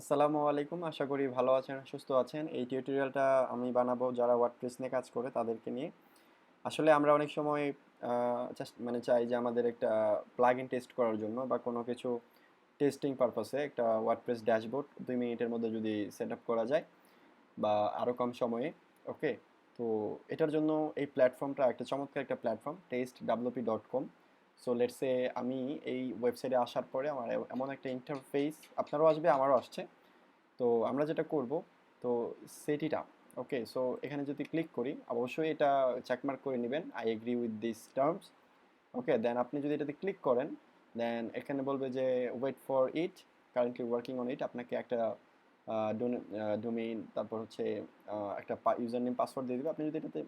আসসালামু আলাইকুম। আশা করি ভালো আছেন, সুস্থ আছেন। এই টিউটোরিয়ালটা আমি বানাবো যারা ওয়ার্ডপ্রেস নিয়ে কাজ করে তাদেরকে নিয়ে। আসলে আমরা অনেক সময় জাস্ট চাই যে আমাদের একটা প্লাগইন টেস্ট করার জন্য বা কোনো কিছু টেস্টিং পারপাসে একটা ওয়ার্ডপ্রেস ড্যাশবোর্ড 2 মিনিটের মধ্যে যদি সেট আপ করা যায় বা আরও কম সময়ে। ওকে, তো এটার জন্য এই প্ল্যাটফর্মটা একটা চমৎকার একটা প্ল্যাটফর্ম, testwp.com। সো লেটসে আমি এই ওয়েবসাইটে আসার পরে আমার এমন একটা ইন্টারফেস আপনারও আসবে, আমারও আসছে। তো আমরা যেটা করব, তো set it up. Okay, so এখানে যদি ক্লিক করি, অবশ্যই এটা চেকমার্ক করে নেবেন, I agree with this terms. Okay, then আপনি যদি এটাতে ক্লিক করেন, দেন এখানে বলবে যে wait for it, currently working on it. আপনাকে একটা ডোমেইন, তারপর হচ্ছে একটা ইউজার নেম পাসওয়ার্ড দিয়ে দেবে। আপনি যদি এটাতে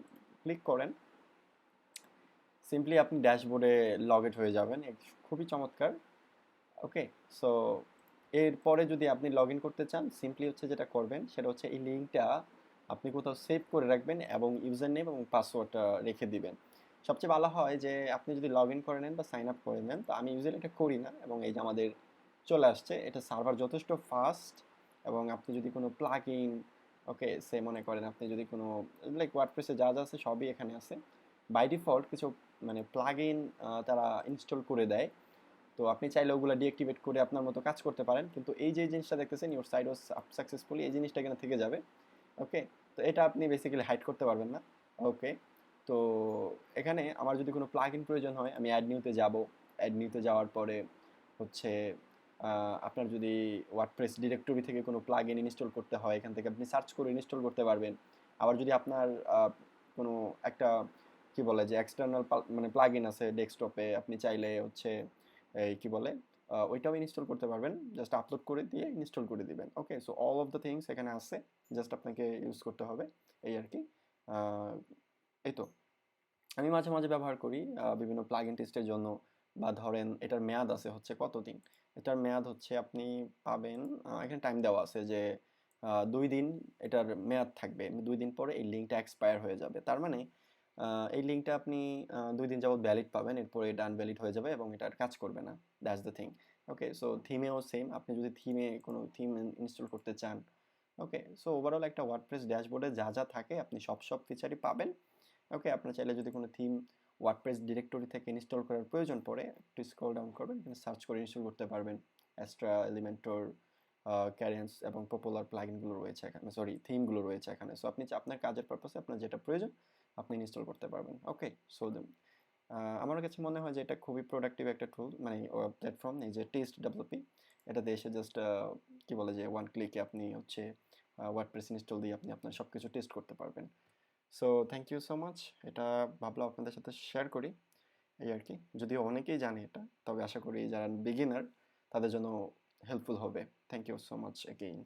ক্লিক করেন, সিম্পলি আপনি ড্যাশবোর্ডে লগ ইট হয়ে যাবেন। খুবই চমৎকার। ওকে, সো এরপরে যদি আপনি লগ ইন করতে চান, সিম্পলি হচ্ছে যেটা করবেন সেটা হচ্ছে এই লিঙ্কটা আপনি কোথাও সেভ করে রাখবেন এবং ইউজার নেম এবং পাসওয়ার্ডটা রেখে দিবেন। সবচেয়ে ভালো হয় যে আপনি যদি লগ ইন করে নেন বা সাইন আপ করে নেন। তো আমি ইউজুয়ালি এটা করি না, এবং এই যে আমাদের চলে আসছে, এটা সার্ভার যথেষ্ট ফাস্ট। এবং আপনি যদি কোনো প্লাগ ইন, ওকে, সে মনে করেন আপনি যদি কোনো লাইক ওয়ার্ডপ্রেসে যা যা আছে সবই এখানে আছে। বাই ডিফল্ট কিছু প্লাগ ইন তারা ইনস্টল করে দেয়। তো আপনি চাইলে ওগুলো ডিঅ্যাক্টিভেট করে আপনার মতো কাজ করতে পারেন, কিন্তু এই যে জিনিসটা দেখতেছেন, ইউর সাইট ওয়াজ সাকসেসফুলি, এই জিনিসটা এখানে থেকে যাবে। ওকে, তো এটা আপনি বেসিক্যালি হাইড করতে পারবেন না। ওকে, তো এখানে আমার যদি কোনো প্লাগ ইন প্রয়োজন হয়, আমি অ্যাড নিউতে যাব। অ্যাড নিউতে যাওয়ার পরে হচ্ছে আপনার যদি ওয়ার্ডপ্রেস ডিরেক্টরি থেকে কোনো প্লাগ ইন ইনস্টল করতে হয়, এখান থেকে আপনি সার্চ করে ইনস্টল করতে পারবেন। আবার যদি আপনার কোনো একটা কি বলে যে এক্সটার্নাল প্লাগ ইন আছে ডেস্কটপে, আপনি চাইলে হচ্ছে এই কি বলে ওইটাও ইনস্টল করতে পারবেন। জাস্ট আপলোড করে দিয়ে ইনস্টল করে দিবেন। Okay, so all of the things এখানে আছে, জাস্ট আপনাকে ইউজ করতে হবে, এই আর কি। আহ, এই তো আমি মাঝে মাঝে ব্যবহার করি বিভিন্ন প্লাগ ইন টেস্টের জন্য। বা ধরেন এটার মেয়াদ আছে হচ্ছে কতদিন, এটার মেয়াদ হচ্ছে আপনি পাবেন, এখানে টাইম দেওয়া আছে যে 2 দিন এটার মেয়াদ থাকবে। 2 দিন পরে এই লিঙ্কটা এক্সপায়ার হয়ে যাবে। তার মানে এই লিঙ্কটা আপনি 2 দিন যাবত ভ্যালিড পাবেন, এরপরে এটা আনভ্যালিড হয়ে যাবে এবং এটা আর কাজ করবে না। That's the thing. Okay, so থিমেও সেম, আপনি যদি কোনো থিম ইনস্টল করতে চান। ওকে, সো ওভারঅল একটা ওয়ার্ডপ্রেস ড্যাশবোর্ডে যা যা থাকে আপনি সব ফিচারই পাবেন। ওকে, আপনার চাইলে যদি কোনো থিম ওয়ার্ডপ্রেস ডিরেক্টরি থেকে ইনস্টল করার প্রয়োজন পড়ে, একটু স্ক্রল ডাউন করবেন, সার্চ করে ইনস্টল করতে পারবেন। অ্যাস্ট্রা, এলিমেন্টর, ক্যারেন্স এবং পপুলার প্লাগইনগুলো রয়েছে এখানে, সরি থিমগুলো রয়েছে এখানে। সো আপনি আপনার কাজের পারপাসে আপনার যেটা প্রয়োজন আপনি ইনস্টল করতে পারবেন। ওকে, সো আমার কাছে মনে হয় যে এটা খুবই প্রোডাক্টিভ একটা টুল, প্ল্যাটফর্ম। এই যে টেস্ট ডেভেলপি, এটাতে এসে জাস্ট কি বলে যে ওয়ান ক্লিকে আপনি হচ্ছে ওয়ার্ডপ্রেস ইনস্টল দিয়ে আপনি আপনার সব কিছু টেস্ট করতে পারবেন। So thank you so much. এটা ভাবলাম আপনাদের সাথে শেয়ার করি, এই আর কি। যদিও অনেকেই জানে এটা, তবে আশা করি যারা বিগিনার তাদের জন্য হেল্পফুল হবে। Thank you so much again.